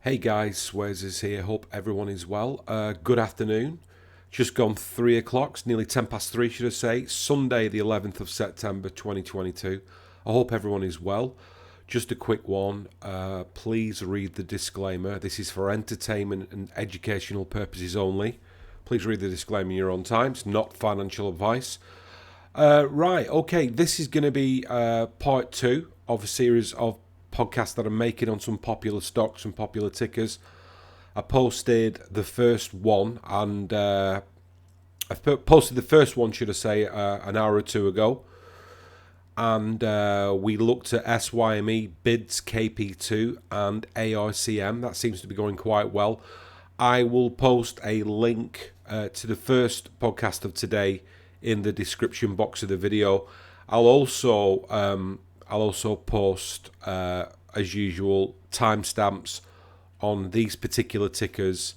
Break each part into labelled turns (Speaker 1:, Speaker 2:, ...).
Speaker 1: Hey guys, Wes is here. Hope everyone is well. Good afternoon. Just gone 3 o'clock, it's nearly 10 past 3, should I say. Sunday, the 11th of September 2022. I hope everyone is well. Just a quick one. Please read the disclaimer. This is for entertainment and educational purposes only. Please read the disclaimer in your own time. It's not financial advice. Right, okay. This is going to be part two of a series of podcasts that I'm making on some popular stocks and popular tickers. I posted the first one, and I've posted the first one, should I say, an hour or two ago. And we looked at SYME, BIDS, KP2, and ARCM. That seems to be going quite well. I will post a link to the first podcast of today in the description box of the video. I'll also post, as usual, timestamps on these particular tickers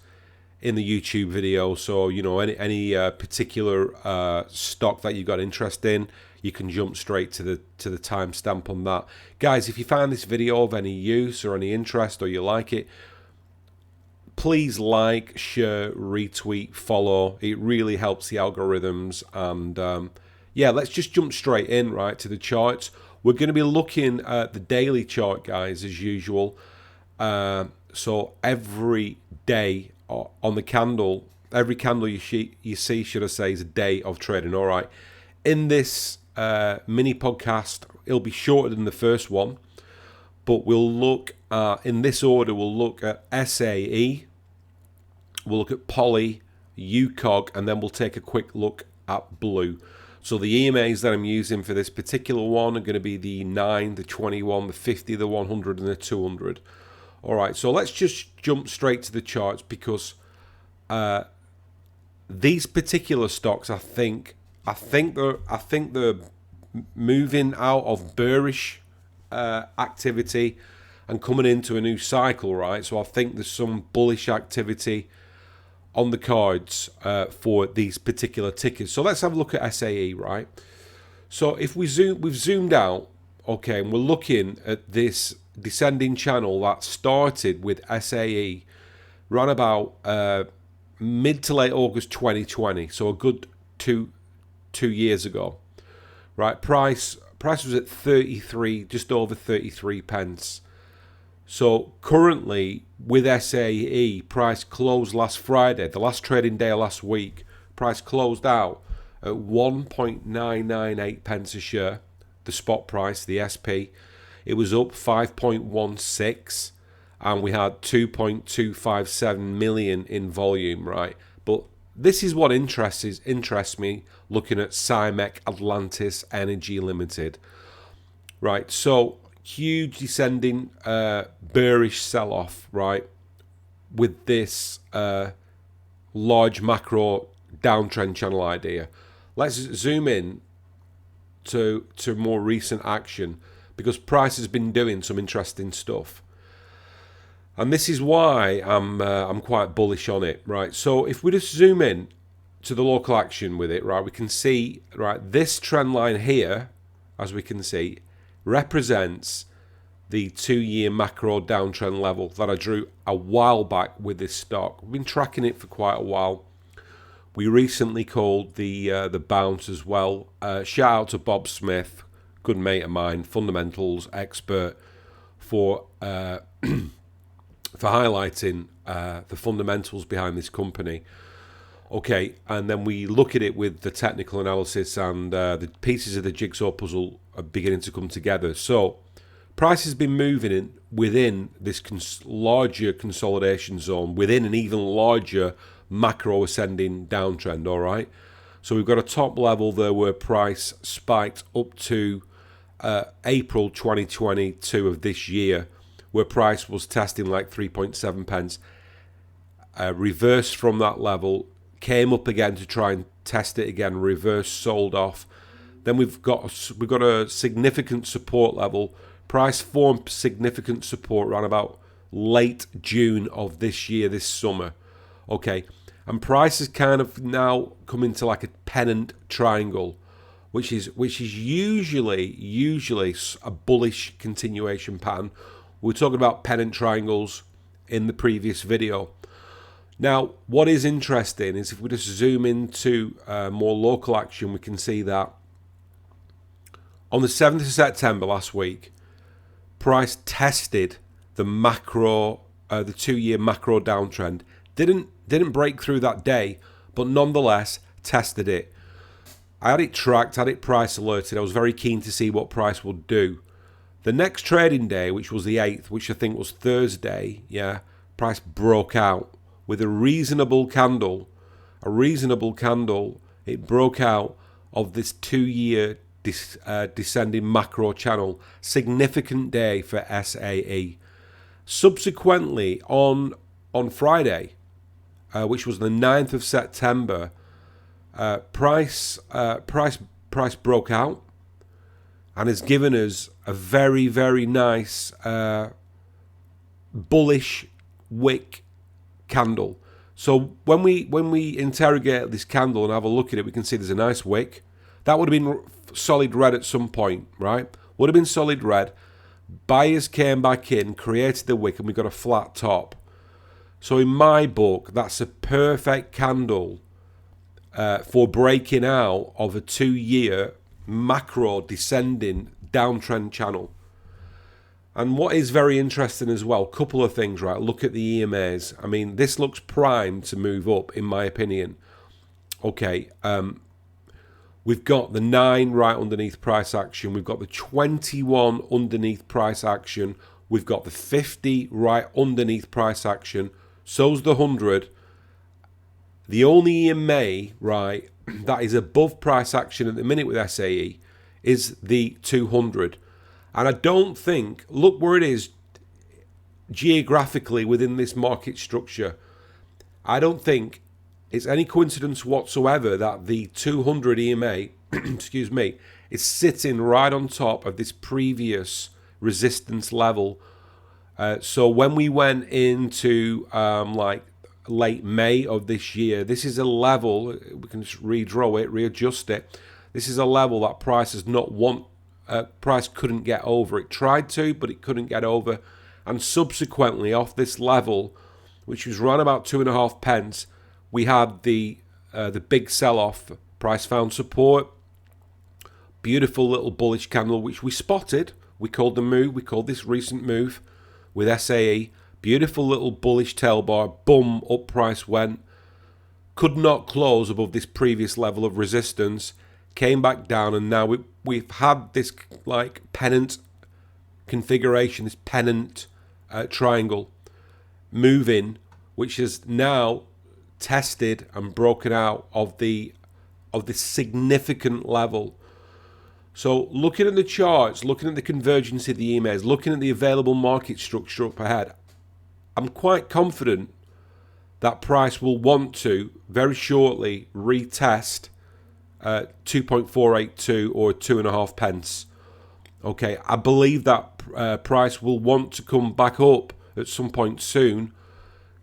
Speaker 1: in the YouTube video. So, you know, any particular stock that you got interest in, you can jump straight to the timestamp on that. Guys, if you find this video of any use or any interest, or you like it, please like, share, retweet, follow. It really helps the algorithms. And yeah, let's just jump straight in, right, to the charts. We're going to be looking at the daily chart, guys, as usual. So every day on the candle, every candle you see, should I say, is a day of trading. All right. In this mini podcast, it'll be shorter than the first one, but we'll look in this order. We'll look at SAE, we'll look at Poly, UKOG, and then we'll take a quick look at Blue. So the EMAs that I'm using for this particular one are going to be the 9, the 21, the 50, the 100, and the 200. All right, so let's just jump straight to the charts, because these particular stocks, I think they're moving out of bearish activity and coming into a new cycle, right? So I think there's some bullish activity on the cards for these particular tickers. So let's have a look at SAE, right? So if we've zoomed out, okay, and we're looking at this descending channel that started with SAE around about mid to late August 2020, so a good two years ago, right? Price was at 33, just over 33 pence. So currently with SAE, price closed last Friday, the last trading day of last week. Price closed out at 1.998 pence a share, the spot price, the SP. It was up 5.16, and we had 2.257 million in volume, right? But this is what interests me looking at CIMEC Atlantis Energy Limited, right? So huge descending bearish sell-off, right, with this large macro downtrend channel idea. Let's zoom in to more recent action, because price has been doing some interesting stuff, and this is why I'm quite bullish on it, right? So if we just zoom in to the local action with it, right, we can see, right, this trend line here, as we can see, represents the 2-year macro downtrend level that I drew a while back with this stock. We've been tracking it for quite a while. We recently called the bounce as well. Shout out to Bob Smith, good mate of mine, fundamentals expert, for highlighting the fundamentals behind this company. Okay, and then we look at it with the technical analysis, and the pieces of the jigsaw puzzle are beginning to come together. So price has been moving within this larger consolidation zone, within an even larger macro ascending downtrend, all right? So we've got a top level there where price spiked up to April 2022 of this year, where price was testing like 3.7 pence, reversed from that level, came up again to try and test it again, reverse, sold off. Then we've got a significant support level. Price formed significant support around about late June of this year, this summer. Okay, and price has kind of now come into like a pennant triangle, which is usually a bullish continuation pattern. We're talking about pennant triangles in the previous video. Now, what is interesting is if we just zoom into more local action, we can see that on the 7th of September last week, price tested the macro, the 2-year macro downtrend. Didn't break through that day, but nonetheless tested it. I had it tracked, had it price alerted. I was very keen to see what price would do. The next trading day, which was the 8th, which I think was Thursday, yeah, price broke out with a reasonable candle. It broke out of this 2-year descending macro channel. Significant day for SAE. Subsequently, on Friday, which was the 9th of September, price broke out and has given us a very, very nice bullish wick candle. So when we interrogate this candle and have a look at it, we can see there's a nice wick. That would have been solid red at some point, right? Would have been solid red. Buyers came back in, created the wick, and we got a flat top. So in my book, that's a perfect candle for breaking out of a 2-year macro descending downtrend channel. And what is very interesting as well, couple of things, right? Look at the EMAs. I mean, this looks primed to move up, in my opinion. Okay, we've got the 9 right underneath price action. We've got the 21 underneath price action. We've got the 50 right underneath price action. So's the 100. The only EMA, right, that is above price action at the minute with SAE is the 200. And I don't think, look where it is geographically within this market structure. I don't think it's any coincidence whatsoever that the 200 EMA, excuse me, is sitting right on top of this previous resistance level. So when we went into like late May of this year, this is a level, we can just redraw it, readjust it. This is a level that price has not price couldn't get over. It tried to, but it couldn't get over. And subsequently, off this level, which was around about 2.5 pence, we had the big sell-off. Price found support. Beautiful little bullish candle, which we spotted. We called the move. We called this recent move with SAE. Beautiful little bullish tail bar. Boom, up price went. Could not close above this previous level of resistance. Came back down, and now we've had this like pennant configuration, this pennant triangle moving, which has now tested and broken out of this significant level. So looking at the charts, looking at the convergence of the EMAs, looking at the available market structure up ahead, I'm quite confident that price will want to very shortly retest 2.482 or 2.5 pence. Okay, I believe that price will want to come back up at some point soon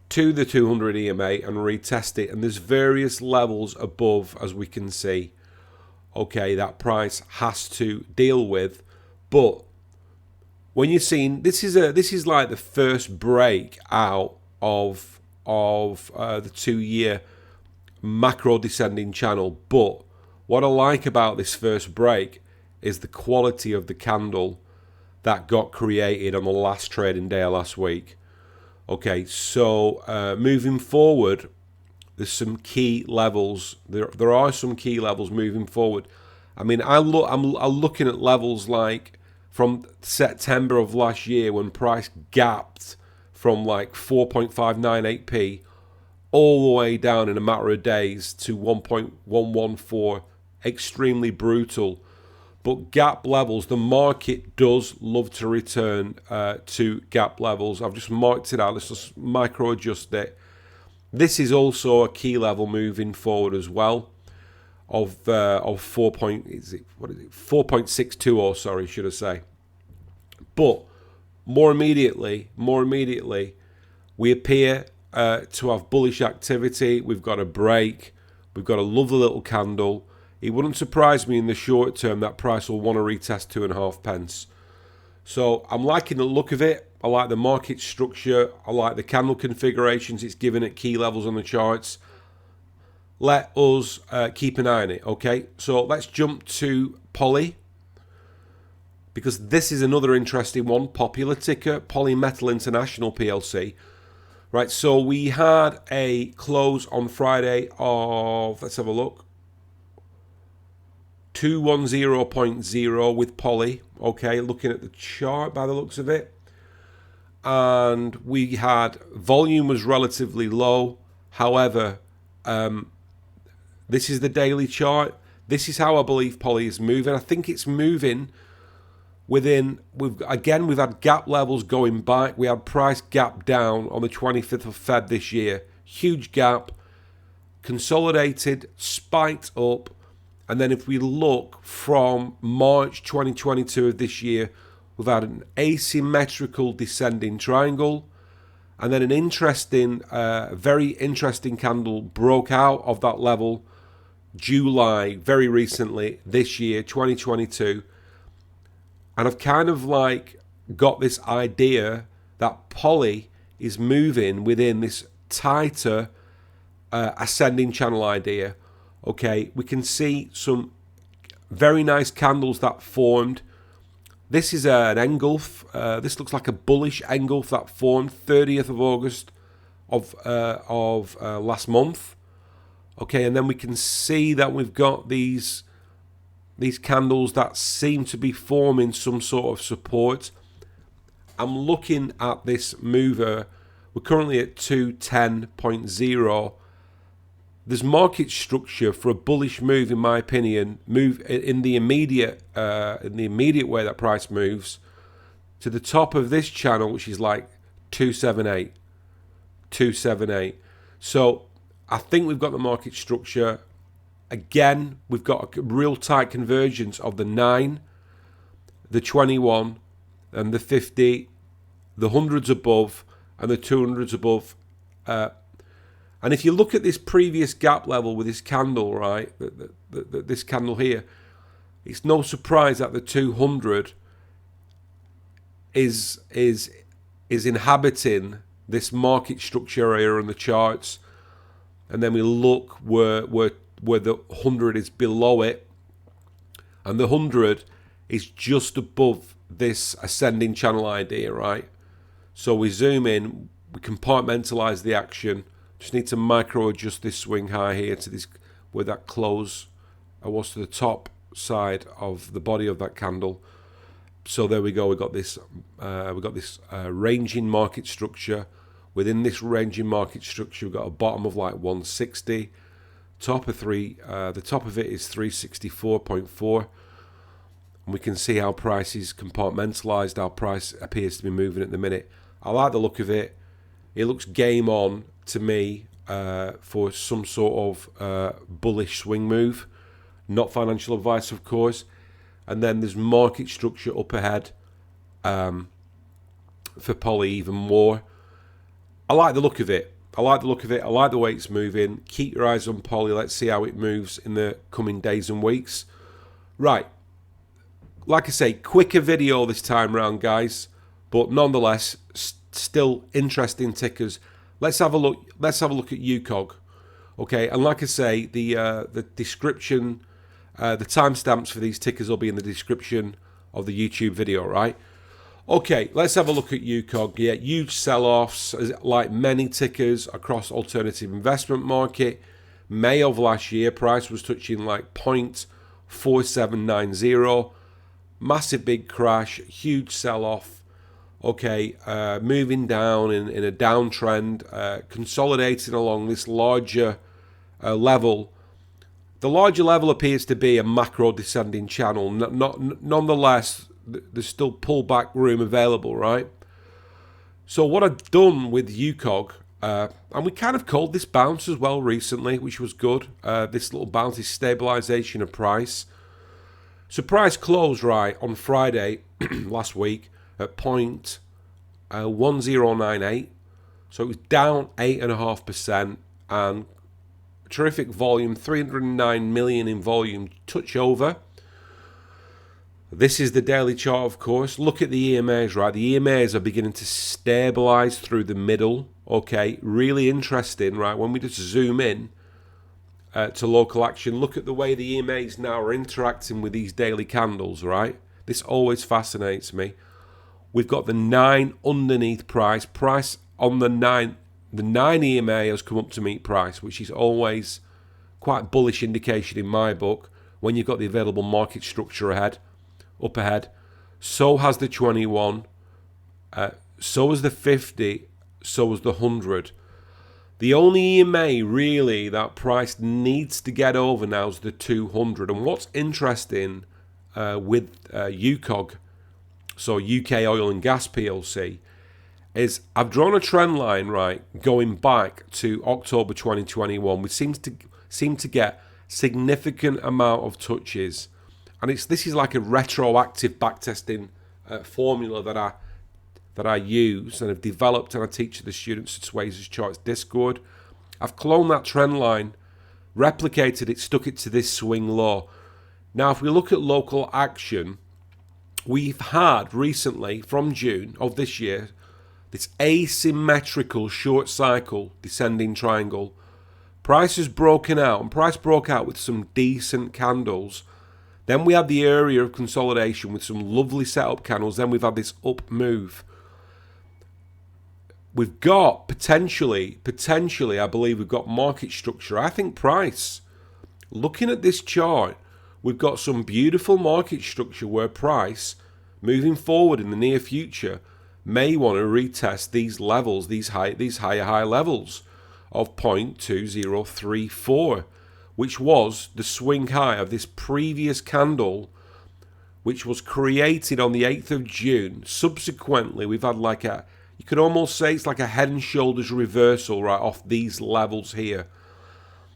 Speaker 1: to the 200 EMA and retest it. And there's various levels above, as we can see. Okay, that price has to deal with. But when you're seeing this is like the first break out of the 2-year macro descending channel. But what I like about this first break is the quality of the candle that got created on the last trading day of last week. Okay, so moving forward, there's some key levels. There are some key levels moving forward. I mean, I'm looking at levels like from September of last year when price gapped from like 4.598p all the way down in a matter of days to 1.114. Extremely brutal. But gap levels, the market does love to return to gap levels. I've just marked it out. Let's just micro adjust it. This is also a key level moving forward as well of 4.62, or sorry, should I say. But more immediately, we appear to have bullish activity. We've got a break. We've got a lovely little candle. It wouldn't surprise me in the short term that price will want to retest 2.5 pence. So I'm liking the look of it. I like the market structure. I like the candle configurations it's given at key levels on the charts. Let us keep an eye on it, okay? So let's jump to Poly, because this is another interesting one. Popular ticker, Polymetal International PLC. Right, so we had a close on Friday of, let's have a look, 210.0 with Poly, okay, looking at the chart by the looks of it. And we had, volume was relatively low. However, this is the daily chart. This is how I believe Poly is moving. I think it's moving within, we've had gap levels going back. We had price gap down on the 25th of Feb this year. Huge gap, consolidated, spiked up. And then if we look from March 2022 of this year, we've had an asymmetrical descending triangle. And then an interesting, very interesting candle broke out of that level July, very recently, this year, 2022. And I've kind of like got this idea that Poly is moving within this tighter ascending channel idea. Okay, we can see some very nice candles that formed. This is an engulf. This looks like a bullish engulf that formed 30th of August of last month. Okay, and then we can see that we've got these candles that seem to be forming some sort of support. I'm looking at this mover. We're currently at 210.0. There's market structure for a bullish move, in my opinion. Move in the immediate way that price moves to the top of this channel, which is like 278. So I think we've got the market structure. Again, we've got a real tight convergence of the 9, the 21, and the 50, the hundreds above, and the 200s above. And if you look at this previous gap level with this candle, right, this candle here, it's no surprise that the 200 is inhabiting this market structure area on the charts. And then we look where the 100 is below it, and the 100 is just above this ascending channel idea, right? So we zoom in, we compartmentalize the action. Just need to micro adjust this swing high here to this, where that close was to the top side of the body of that candle. So there we go. We got this ranging market structure. Within this ranging market structure, we've got a bottom of like 160. Top of the top of it is 364.4. And we can see how price is compartmentalized. How price appears to be moving at the minute. I like the look of it. It looks game on to me for some sort of bullish swing move. Not financial advice, of course. And then there's market structure up ahead for Poly even more. I like the look of it. I like the way it's moving. Keep your eyes on Poly. Let's see how it moves in the coming days and weeks. Right. Like I say, quicker video this time round, guys. But nonetheless, still interesting tickers. Let's have a look at UKOG. Okay, and like I say, the description, the timestamps for these tickers will be in the description of the YouTube video, right? Okay, let's have a look at UKOG. Yeah, huge sell-offs, like many tickers across alternative investment market. May of last year, price was touching like 0.4790. Massive big crash, huge sell-off. Okay, moving down in a downtrend, consolidating along this larger level. The larger level appears to be a macro descending channel. Nonetheless, there's still pullback room available, right? So what I've done with UKOG, and we kind of called this bounce as well recently, which was good. This little bounce is stabilization of price. So price closed right on Friday last week at 0.1098. So it was down 8.5%, and terrific volume, 309 million in volume, touch over. This is the daily chart, of course. Look at the EMAs, right? The EMAs are beginning to stabilize through the middle. Okay, really interesting, right? When we just zoom in to local action, look at the way the EMAs now are interacting with these daily candles, right? This always fascinates me. We've got the 9 underneath price. Price on the 9. The 9 EMA has come up to meet price, which is always quite bullish indication in my book when you've got the available market structure up ahead. So has the 21. So has the 50. So has the 100. The only EMA really that price needs to get over now is the 200. And what's interesting with UKOG, so UK Oil and Gas PLC, is I've drawn a trend line, right, going back to October 2021, which seem to get significant amount of touches, and this is like a retroactive backtesting formula that I use and have developed, and I teach the students at Swayze's Charts Discord. I've cloned that trend line, replicated it, stuck it to this swing low. Now, if we look at local action, we've had recently, from June of this year, this asymmetrical short cycle descending triangle. Price has broken out, and price broke out with some decent candles. Then we had the area of consolidation with some lovely setup candles. Then we've had this up move. We've got potentially, I believe we've got market structure. I think price, looking at this chart, we've got some beautiful market structure where price, moving forward in the near future, may want to retest these levels, these higher levels of 0.2034, which was the swing high of this previous candle, which was created on the 8th of June. Subsequently, we've had like you could almost say it's like a head and shoulders reversal right off these levels here.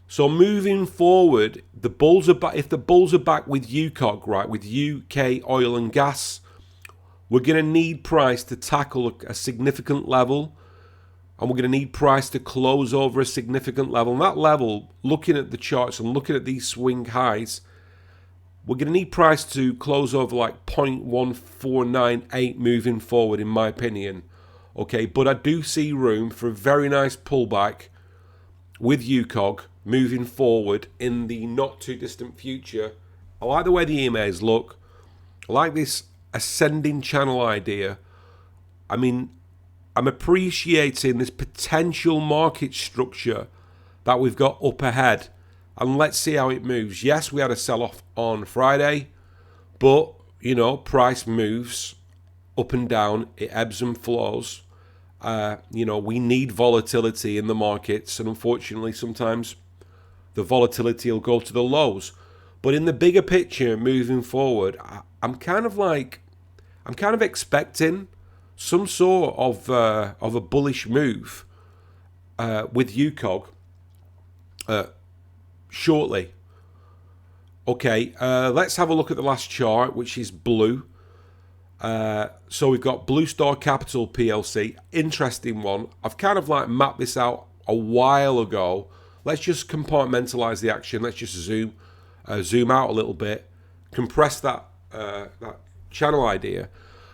Speaker 1: So moving forward, the bulls are back. If the bulls are back with UKOG, right, with UK Oil and Gas, we're going to need price to tackle a significant level, and we're going to need price to close over a significant level. And that level, looking at the charts and looking at these swing highs, we're going to need price to close over like 0.1498 moving forward, in my opinion. Okay, but I do see room for a very nice pullback with UKOG moving forward in the not too distant future. I like the way the EMAs look. I like this ascending channel idea. I mean, I'm appreciating this potential market structure that we've got up ahead, and let's see how it moves. Yes, we had a sell-off on Friday, but you know, price moves up and down, it ebbs and flows. You know, we need volatility in the markets, and unfortunately sometimes the volatility will go to the lows. But in the bigger picture moving forward, I'm kind of expecting some sort of a bullish move with UKOG shortly. Okay, let's have a look at the last chart, which is blue. So we've got Blue Star Capital PLC, interesting one. I've kind of like mapped this out a while ago. Let's just compartmentalize the action. Let's just zoom out a little bit, compress that channel idea.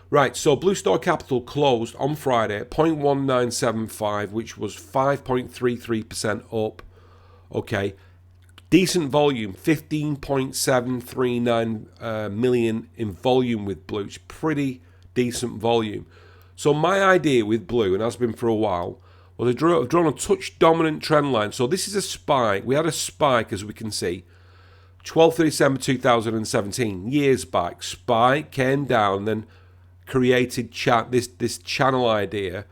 Speaker 1: Right, so Blue Star Capital closed on Friday at 0.1975, which was 5.33% up. Okay, decent volume, 15.739 million in volume with Blue. It's pretty decent volume. So my idea with Blue, and has been for a while, was I've drawn a touch dominant trend line. So this is a spike. We had a spike, as we can see, 12th of December 2017, years back. Spike came down, then created this channel idea,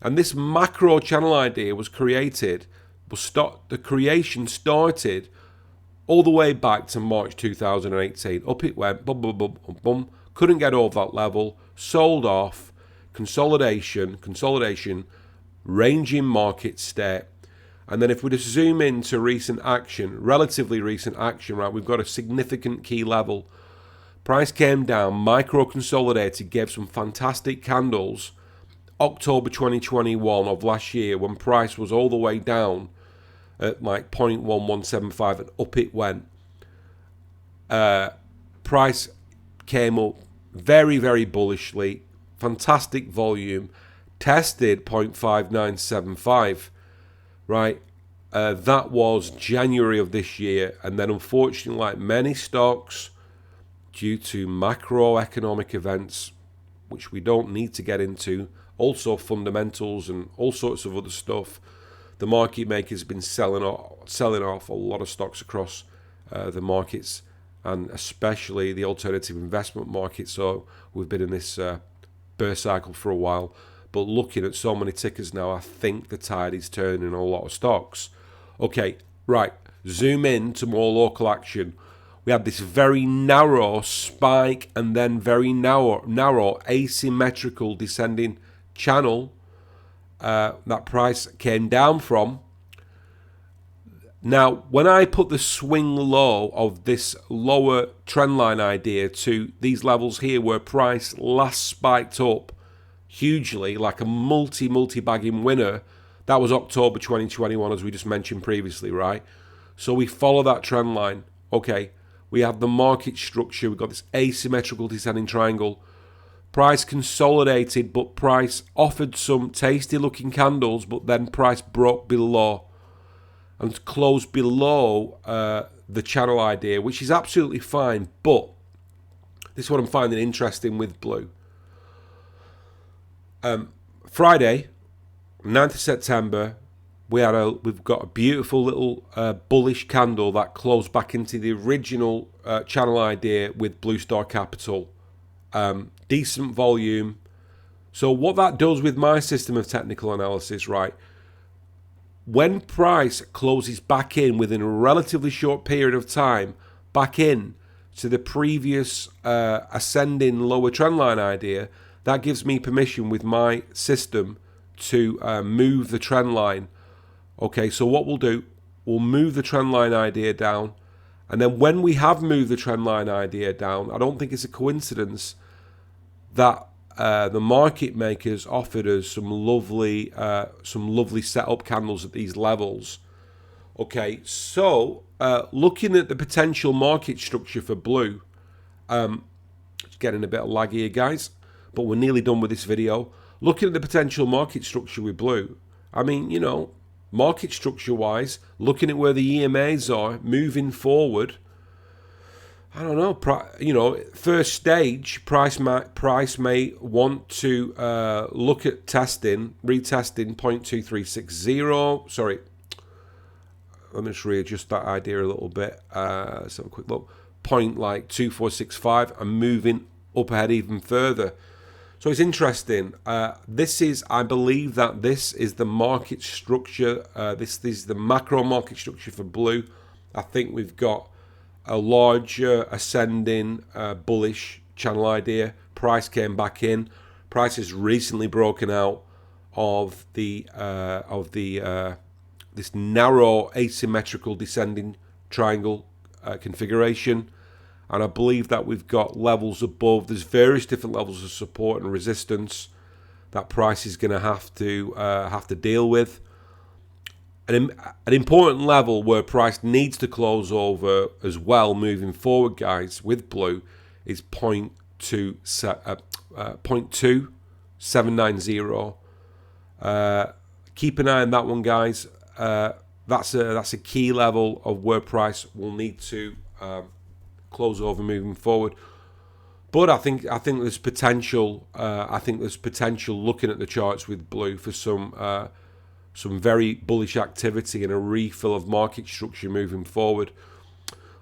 Speaker 1: and this macro channel idea was created. The creation started all the way back to March 2018. Up it went, boom, boom, boom, boom, boom. Couldn't get over that level. Sold off. Consolidation. Ranging market state. And then if we just zoom into recent action, relatively recent action, right, we've got a significant key level. Price came down, micro consolidated, gave some fantastic candles. October 2021 of last year, when price was all the way down at like 0.1175, and up it went. Price came up very, very bullishly, fantastic volume, tested 0.5975, right? That was January of this year, and then unfortunately, like many stocks, due to macroeconomic events, which we don't need to get into, also fundamentals and all sorts of other stuff, the market makers have been selling off a lot of stocks across the markets, and especially the alternative investment market. So we've been in this bear cycle for a while, but looking at so many tickers now, I think the tide is turning in a lot of stocks. Okay, right, zoom in to more local action. We had this very narrow spike and then very narrow asymmetrical descending channel that price came down from. Now, when I put the swing low of this lower trendline idea to these levels here where price last spiked up hugely like a multi-bagging winner, that was October 2021, as we just mentioned previously, right? So we follow that trend line. Okay, we have the market structure. We've got this asymmetrical descending triangle. Price consolidated, but price offered some tasty looking candles, but then price broke below and closed below the channel idea, which is absolutely fine. But this is what I'm finding interesting with blue. Friday, 9th of September, we've got a beautiful little bullish candle that closed back into the original channel idea with Blue Star Capital. Decent volume. So what that does with my system of technical analysis, right? When price closes back in within a relatively short period of time, back in to the previous ascending lower trendline idea, that gives me permission with my system to move the trend line. Okay, so what we'll do, we'll move the trend line idea down, and then when we have moved the trend line idea down, I don't think it's a coincidence that the market makers offered us some lovely setup candles at these levels. Okay, so looking at the potential market structure for blue, it's getting a bit laggy here, guys, but we're nearly done with this video. Looking at the potential market structure with blue, I mean, you know, market structure wise, looking at where the EMAs are moving forward, I don't know, first stage, price may want to look at retesting 0.2360. Sorry, let me just readjust that idea a little bit. Let's have a quick look. 0.2465 and moving up ahead even further. So it's interesting. I believe that this is the market structure. This is the macro market structure for blue. I think we've got a larger ascending bullish channel idea. Price came back in. Price has recently broken out of this narrow asymmetrical descending triangle configuration. And I believe that we've got levels above. There's various different levels of support and resistance that price is going to have to deal with. An important level where price needs to close over as well moving forward, guys, with blue is 0.2790. Keep an eye on that one, guys. That's a key level of where price will need to close over moving forward. But I think there's potential. I think there's potential looking at the charts with blue for some very bullish activity and a refill of market structure moving forward.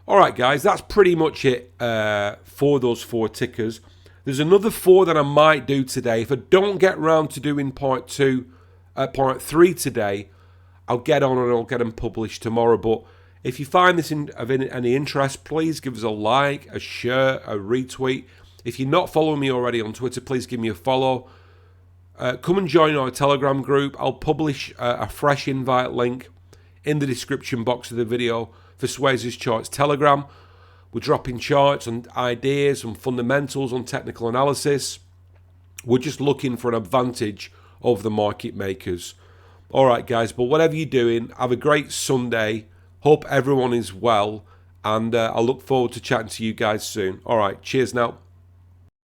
Speaker 1: All right, guys, that's pretty much it for those 4 tickers. There's another 4 that I might do today. If I don't get around to doing part 3 today, I'll get on and I'll get them published tomorrow. But if you find this of any interest, please give us a like, a share, a retweet. If you're not following me already on Twitter, please give me a follow. Come and join our Telegram group. I'll publish a fresh invite link in the description box of the video for Swayze's Charts Telegram. We're dropping charts and ideas and fundamentals on technical analysis. We're just looking for an advantage over the market makers. All right, guys, but whatever you're doing, have a great Sunday. Hope everyone is well, and I look forward to chatting to you guys soon. All right, cheers now.